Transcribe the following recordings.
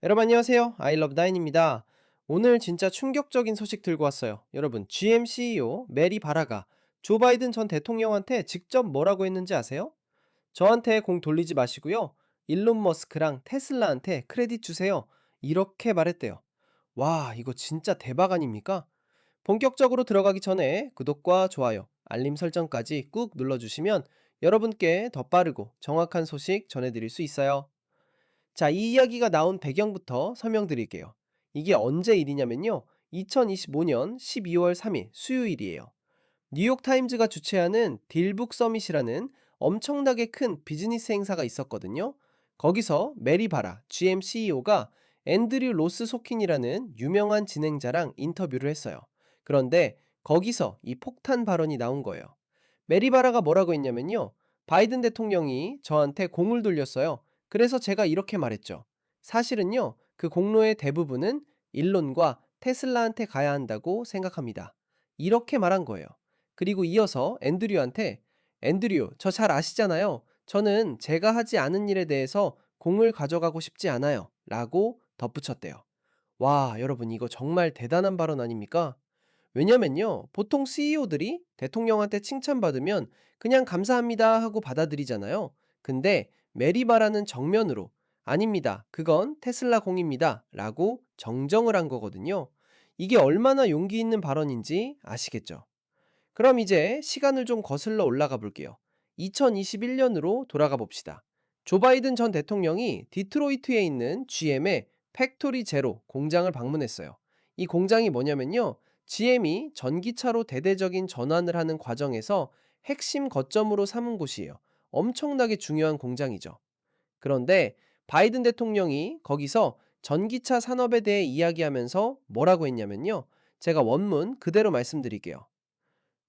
여러분 안녕하세요. 아이러브나인입니다. 오늘 진짜 충격적인 소식 들고 왔어요. 여러분, GM CEO 메리 바라가 조 바이든 전 대통령한테 직접 뭐라고 했는지 아세요? 저한테 공 돌리지 마시고요. 일론 머스크랑 테슬라한테 크레딧 주세요. 이렇게 말했대요. 와, 이거 진짜 대박 아닙니까? 본격적으로 들어가기 전에 구독과 좋아요, 알림 설정까지 꾹 눌러주시면 여러분께 더 빠르고 정확한 소식 전해드릴 수 있어요. 자, 이 이야기가 나온 배경부터 설명드릴게요. 이게 언제 일이냐면요. 2025년 12월 3일 수요일이에요. 뉴욕타임즈가 주최하는 딜북 서밋이라는 엄청나게 큰 비즈니스 행사가 있었거든요. 거기서 메리 바라 GM CEO가 앤드류 로스 소킨이라는 유명한 진행자랑 인터뷰를 했어요. 그런데 거기서 이 폭탄 발언이 나온 거예요. 메리 바라가 뭐라고 했냐면요. 바이든 대통령이 저한테 공을 돌렸어요. 그래서 제가 이렇게 말했죠. 사실은요, 그 공로의 대부분은 일론과 테슬라한테 가야 한다고 생각합니다. 이렇게 말한 거예요. 그리고 이어서 앤드류한테 앤드류, 저 잘 아시잖아요. 저는 제가 하지 않은 일에 대해서 공을 가져가고 싶지 않아요. 라고 덧붙였대요. 와, 여러분, 이거 정말 대단한 발언 아닙니까? 왜냐면요, 보통 CEO들이 대통령한테 칭찬받으면 그냥 감사합니다 하고 받아들이잖아요. 근데 메리바라는 정면으로 아닙니다. 그건 테슬라 공입니다. 라고 정정을 한 거거든요. 이게 얼마나 용기 있는 발언인지 아시겠죠? 그럼 이제 시간을 좀 거슬러 올라가 볼게요. 2021년으로 돌아가 봅시다. 조 바이든 전 대통령이 디트로이트에 있는 GM의 팩토리 제로 공장을 방문했어요. 이 공장이 뭐냐면요. GM이 전기차로 대대적인 전환을 하는 과정에서 핵심 거점으로 삼은 곳이에요. 엄청나게 중요한 공장이죠. 그런데 바이든 대통령이 거기서 전기차 산업에 대해 이야기하면서 뭐라고 했냐면요. 제가 원문 그대로 말씀드릴게요.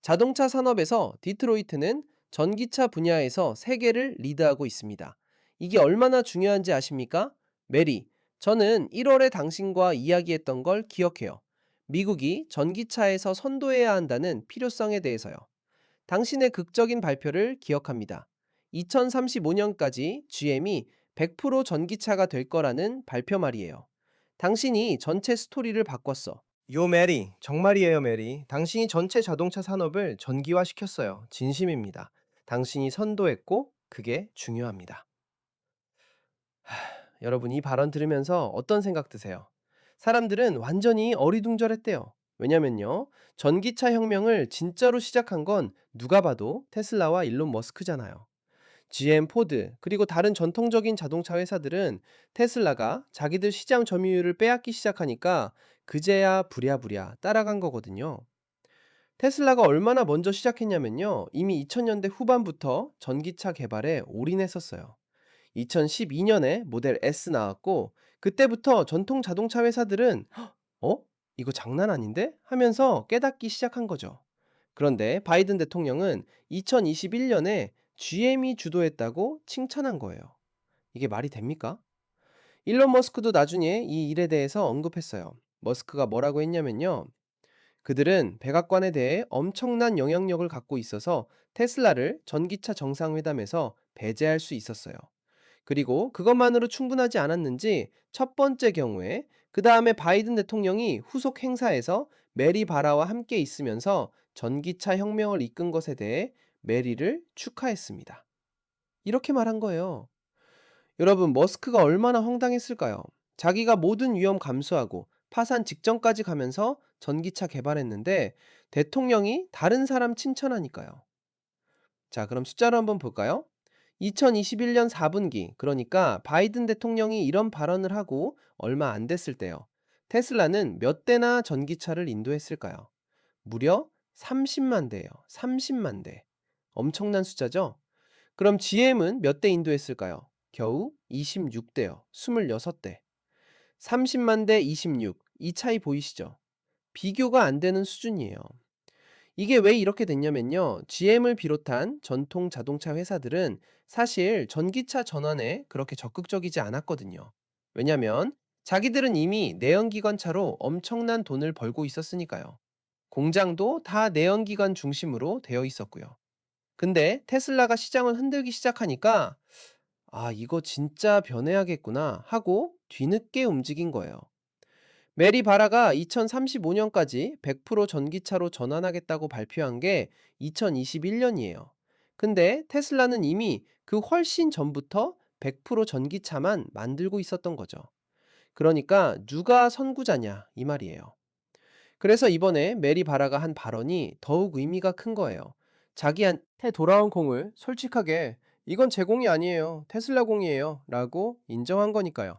자동차 산업에서 디트로이트는 전기차 분야에서 세계를 리드하고 있습니다. 이게 얼마나 중요한지 아십니까? 메리, 저는 1월에 당신과 이야기했던 걸 기억해요. 미국이 전기차에서 선도해야 한다는 필요성에 대해서요. 당신의 극적인 발표를 기억합니다. 2035년까지 GM이 100% 전기차가 될 거라는 발표 말이에요. 당신이 전체 스토리를 바꿨어. 요 메리, 정말이에요, 메리. 당신이 전체 자동차 산업을 전기화시켰어요. 진심입니다. 당신이 선도했고, 그게 중요합니다. 여러분, 이 발언 들으면서 어떤 생각 드세요? 사람들은 완전히 어리둥절했대요. 왜냐면요, 전기차 혁명을 진짜로 시작한 건 누가 봐도 테슬라와 일론 머스크잖아요. GM, 포드, 그리고 다른 전통적인 자동차 회사들은 테슬라가 자기들 시장 점유율을 빼앗기 시작하니까 그제야 부랴부랴 따라간 거거든요. 테슬라가 얼마나 먼저 시작했냐면요. 이미 2000년대 후반부터 전기차 개발에 올인했었어요. 2012년에 모델 S 나왔고, 그때부터 전통 자동차 회사들은 어? 이거 장난 아닌데? 하면서 깨닫기 시작한 거죠. 그런데 바이든 대통령은 2021년에 GM이 주도했다고 칭찬한 거예요. 이게 말이 됩니까? 일론 머스크도 나중에 이 일에 대해서 언급했어요. 머스크가 뭐라고 했냐면요. 그들은 백악관에 대해 엄청난 영향력을 갖고 있어서 테슬라를 전기차 정상회담에서 배제할 수 있었어요. 그리고 그것만으로 충분하지 않았는지 첫 번째 경우에 그 다음에 바이든 대통령이 후속 행사에서 메리 바라와 함께 있으면서 전기차 혁명을 이끈 것에 대해 메리를 축하했습니다. 이렇게 말한 거예요. 여러분, 머스크가 얼마나 황당했을까요? 자기가 모든 위험 감수하고 파산 직전까지 가면서 전기차 개발했는데 대통령이 다른 사람 칭찬하니까요. 자, 그럼 숫자로 한번 볼까요? 2021년 4분기, 그러니까 바이든 대통령이 이런 발언을 하고 얼마 안 됐을 때요. 테슬라는 몇 대나 전기차를 인도했을까요? 무려 30만 대예요. 30만 대. 엄청난 숫자죠? 그럼 GM은 몇 대 인도했을까요? 겨우 26대요. 26대. 30만 대 26. 이 차이 보이시죠? 비교가 안 되는 수준이에요. 이게 왜 이렇게 됐냐면요. GM을 비롯한 전통 자동차 회사들은 사실 전기차 전환에 그렇게 적극적이지 않았거든요. 왜냐면 자기들은 이미 내연기관차로 엄청난 돈을 벌고 있었으니까요. 공장도 다 내연기관 중심으로 되어 있었고요. 근데 테슬라가 시장을 흔들기 시작하니까 아, 이거 진짜 변해야겠구나 하고 뒤늦게 움직인 거예요. 메리 바라가 2035년까지 100% 전기차로 전환하겠다고 발표한 게 2021년이에요. 근데 테슬라는 이미 그 훨씬 전부터 100% 전기차만 만들고 있었던 거죠. 그러니까 누가 선구자냐 이 말이에요. 그래서 이번에 메리 바라가 한 발언이 더욱 의미가 큰 거예요. 자기한테 돌아온 공을 솔직하게 이건 제 공이 아니에요. 테슬라 공이에요. 라고 인정한 거니까요.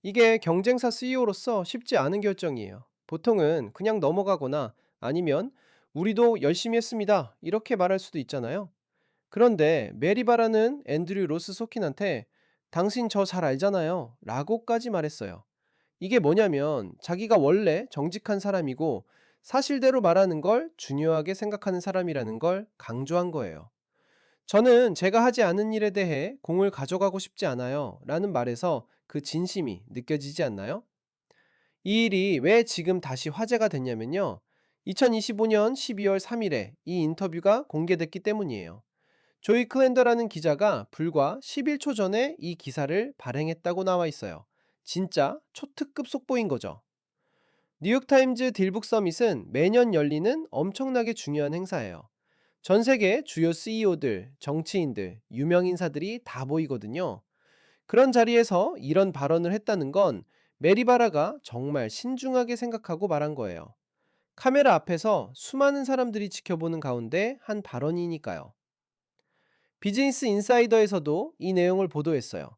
이게 경쟁사 CEO로서 쉽지 않은 결정이에요. 보통은 그냥 넘어가거나 아니면 우리도 열심히 했습니다. 이렇게 말할 수도 있잖아요. 그런데 메리 바라는 앤드류 로스 소킨한테 당신 저 잘 알잖아요. 라고까지 말했어요. 이게 뭐냐면 자기가 원래 정직한 사람이고 사실대로 말하는 걸 중요하게 생각하는 사람이라는 걸 강조한 거예요. 저는 제가 하지 않은 일에 대해 공을 가져가고 싶지 않아요. 라는 말에서 그 진심이 느껴지지 않나요? 이 일이 왜 지금 다시 화제가 됐냐면요. 2025년 12월 3일에 이 인터뷰가 공개됐기 때문이에요. 조이 클렌더라는 기자가 불과 11초 전에 이 기사를 발행했다고 나와 있어요. 진짜 초특급 속보인 거죠. 뉴욕타임즈 딜북 서밋은 매년 열리는 엄청나게 중요한 행사예요. 전 세계 주요 CEO들, 정치인들, 유명 인사들이 다 모이거든요. 그런 자리에서 이런 발언을 했다는 건 메리바라가 정말 신중하게 생각하고 말한 거예요. 카메라 앞에서 수많은 사람들이 지켜보는 가운데 한 발언이니까요. 비즈니스 인사이더에서도 이 내용을 보도했어요.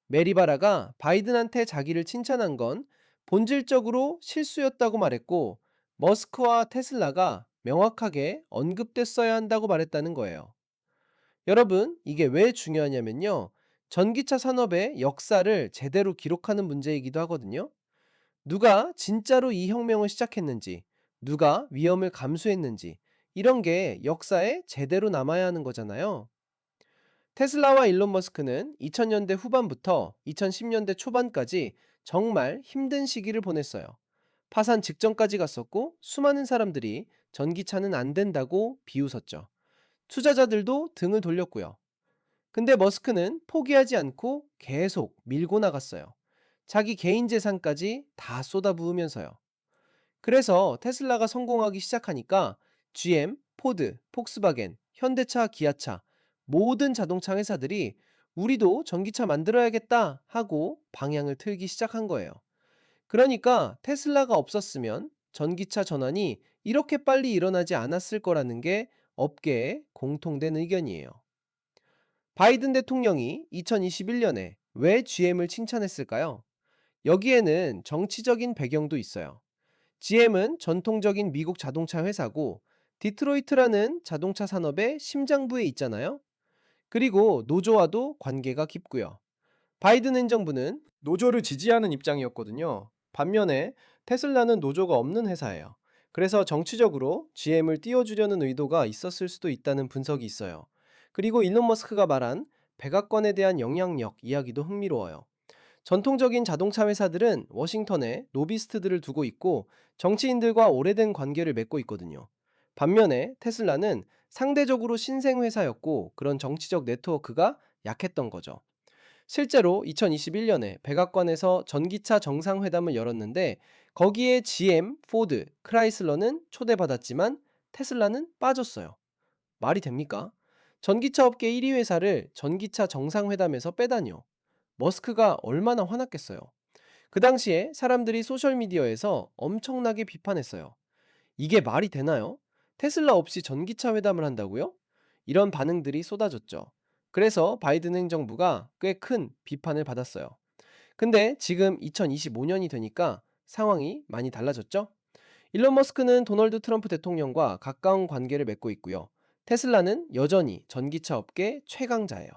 메리바라가 바이든한테 자기를 칭찬한 건 본질적으로 실수였다고 말했고, 머스크와 테슬라가 명확하게 언급됐어야 한다고 말했다는 거예요. 여러분, 이게 왜 중요하냐면요. 전기차 산업의 역사를 제대로 기록하는 문제이기도 하거든요. 누가 진짜로 이 혁명을 시작했는지, 누가 위험을 감수했는지, 이런 게 역사에 제대로 남아야 하는 거잖아요. 테슬라와 일론 머스크는 2000년대 후반부터 2010년대 초반까지 정말 힘든 시기를 보냈어요. 파산 직전까지 갔었고 수많은 사람들이 전기차는 안 된다고 비웃었죠. 투자자들도 등을 돌렸고요. 근데 머스크는 포기하지 않고 계속 밀고 나갔어요. 자기 개인 재산까지 다 쏟아부으면서요. 그래서 테슬라가 성공하기 시작하니까 GM, 포드, 폭스바겐, 현대차, 기아차 모든 자동차 회사들이 우리도 전기차 만들어야겠다 하고 방향을 틀기 시작한 거예요. 그러니까 테슬라가 없었으면 전기차 전환이 이렇게 빨리 일어나지 않았을 거라는 게 업계의 공통된 의견이에요. 바이든 대통령이 2021년에 왜 GM을 칭찬했을까요? 여기에는 정치적인 배경도 있어요. GM은 전통적인 미국 자동차 회사고 디트로이트라는 자동차 산업의 심장부에 있잖아요. 그리고 노조와도 관계가 깊고요. 바이든 행정부는 노조를 지지하는 입장이었거든요. 반면에 테슬라는 노조가 없는 회사예요. 그래서 정치적으로 GM을 띄워주려는 의도가 있었을 수도 있다는 분석이 있어요. 그리고 일론 머스크가 말한 백악관에 대한 영향력 이야기도 흥미로워요. 전통적인 자동차 회사들은 워싱턴에 로비스트들을 두고 있고 정치인들과 오래된 관계를 맺고 있거든요. 반면에 테슬라는 상대적으로 신생 회사였고 그런 정치적 네트워크가 약했던 거죠. 실제로 2021년에 백악관에서 전기차 정상회담을 열었는데 거기에 GM, 포드, 크라이슬러는 초대받았지만 테슬라는 빠졌어요. 말이 됩니까? 전기차 업계 1위 회사를 전기차 정상회담에서 빼다니요. 머스크가 얼마나 화났겠어요. 그 당시에 사람들이 소셜미디어에서 엄청나게 비판했어요. 이게 말이 되나요? 테슬라 없이 전기차 회담을 한다고요? 이런 반응들이 쏟아졌죠. 그래서 바이든 행정부가 꽤 큰 비판을 받았어요. 근데 지금 2025년이 되니까 상황이 많이 달라졌죠? 일론 머스크는 도널드 트럼프 대통령과 가까운 관계를 맺고 있고요. 테슬라는 여전히 전기차 업계 최강자예요.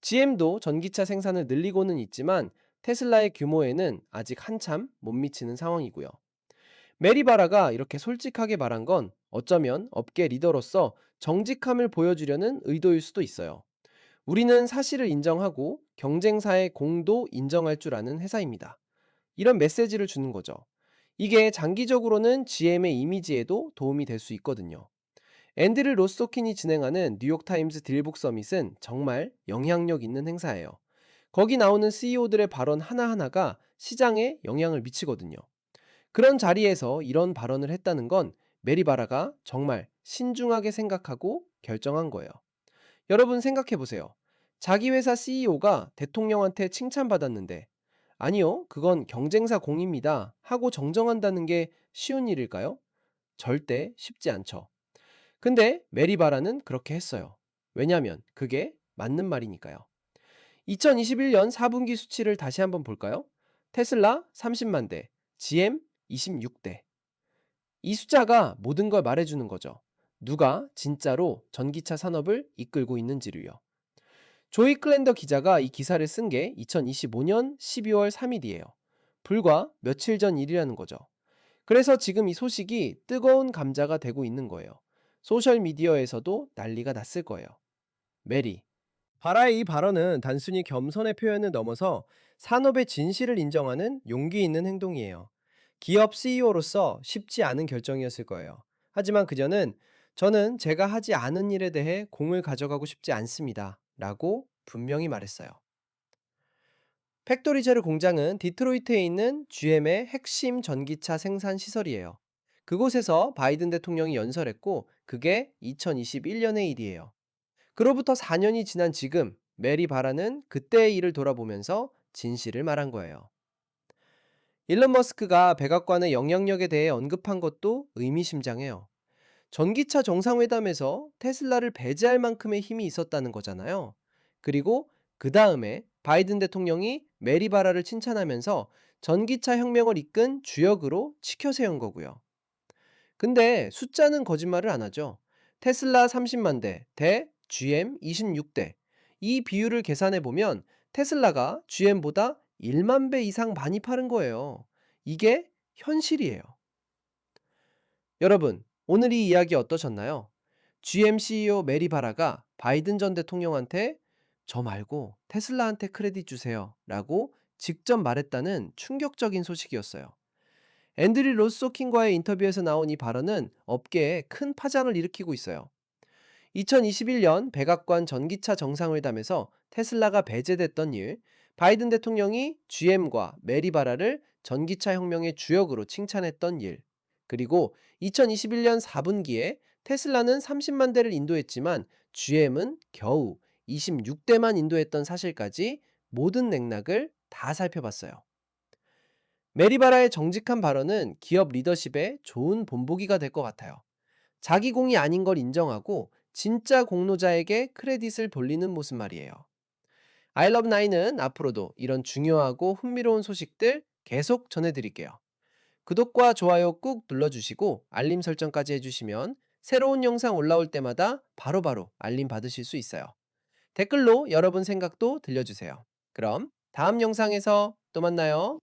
GM도 전기차 생산을 늘리고는 있지만 테슬라의 규모에는 아직 한참 못 미치는 상황이고요. 메리바라가 이렇게 솔직하게 말한 건 어쩌면 업계 리더로서 정직함을 보여주려는 의도일 수도 있어요. 우리는 사실을 인정하고 경쟁사의 공도 인정할 줄 아는 회사입니다. 이런 메시지를 주는 거죠. 이게 장기적으로는 GM의 이미지에도 도움이 될 수 있거든요. 앤드류 로스토킨이 진행하는 뉴욕타임스 딜북 서밋은 정말 영향력 있는 행사예요. 거기 나오는 CEO들의 발언 하나하나가 시장에 영향을 미치거든요. 그런 자리에서 이런 발언을 했다는 건 메리바라가 정말 신중하게 생각하고 결정한 거예요. 여러분 생각해 보세요. 자기 회사 CEO가 대통령한테 칭찬받았는데, 아니요, 그건 경쟁사 공입니다 하고 정정한다는 게 쉬운 일일까요? 절대 쉽지 않죠. 근데 메리바라는 그렇게 했어요. 왜냐면 그게 맞는 말이니까요. 2021년 4분기 수치를 다시 한번 볼까요? 테슬라 30만 대, GM 26대. 이 숫자가 모든 걸 말해주는 거죠. 누가 진짜로 전기차 산업을 이끌고 있는지를요. 조이 클랜더 기자가 이 기사를 쓴 게 2025년 12월 3일이에요. 불과 며칠 전 일이라는 거죠. 그래서 지금 이 소식이 뜨거운 감자가 되고 있는 거예요. 소셜미디어에서도 난리가 났을 거예요. 메리. 바라의 이 발언은 단순히 겸손의 표현을 넘어서 산업의 진실을 인정하는 용기 있는 행동이에요. 기업 CEO로서 쉽지 않은 결정이었을 거예요. 하지만 그녀는 저는 제가 하지 않은 일에 대해 공을 가져가고 싶지 않습니다. 라고 분명히 말했어요. 팩토리제르 공장은 디트로이트에 있는 GM의 핵심 전기차 생산 시설이에요. 그곳에서 바이든 대통령이 연설했고, 그게 2021년의 일이에요. 그로부터 4년이 지난 지금, 메리 바라는 그때의 일을 돌아보면서 진실을 말한 거예요. 일론 머스크가 백악관의 영향력에 대해 언급한 것도 의미심장해요. 전기차 정상회담에서 테슬라를 배제할 만큼의 힘이 있었다는 거잖아요. 그리고 그 다음에 바이든 대통령이 메리바라를 칭찬하면서 전기차 혁명을 이끈 주역으로 치켜 세운 거고요. 근데 숫자는 거짓말을 안 하죠. 테슬라 30만 대 GM 26대. 이 비율을 계산해 보면 테슬라가 GM보다 1만 배 이상 많이 파는 거예요. 이게 현실이에요. 여러분, 오늘 이 이야기 어떠셨나요? GM CEO 메리 바라가 바이든 전 대통령한테 저 말고 테슬라한테 크레딧 주세요 라고 직접 말했다는 충격적인 소식이었어요. 앤드류 로스소킨과의 인터뷰에서 나온 이 발언은 업계에 큰 파장을 일으키고 있어요. 2021년 백악관 전기차 정상회담에서 테슬라가 배제됐던 일, 바이든 대통령이 GM과 메리바라를 전기차 혁명의 주역으로 칭찬했던 일, 그리고 2021년 4분기에 테슬라는 30만 대를 인도했지만 GM은 겨우 26대만 인도했던 사실까지 모든 맥락을 다 살펴봤어요. 메리바라의 정직한 발언은 기업 리더십의 좋은 본보기가 될 것 같아요. 자기 공이 아닌 걸 인정하고 진짜 공로자에게 크레딧을 돌리는 모습 말이에요. 아이러브9은 앞으로도 이런 중요하고 흥미로운 소식들 계속 전해드릴게요. 구독과 좋아요 꾹 눌러주시고 알림 설정까지 해주시면 새로운 영상 올라올 때마다 바로바로 알림 받으실 수 있어요. 댓글로 여러분 생각도 들려주세요. 그럼 다음 영상에서 또 만나요.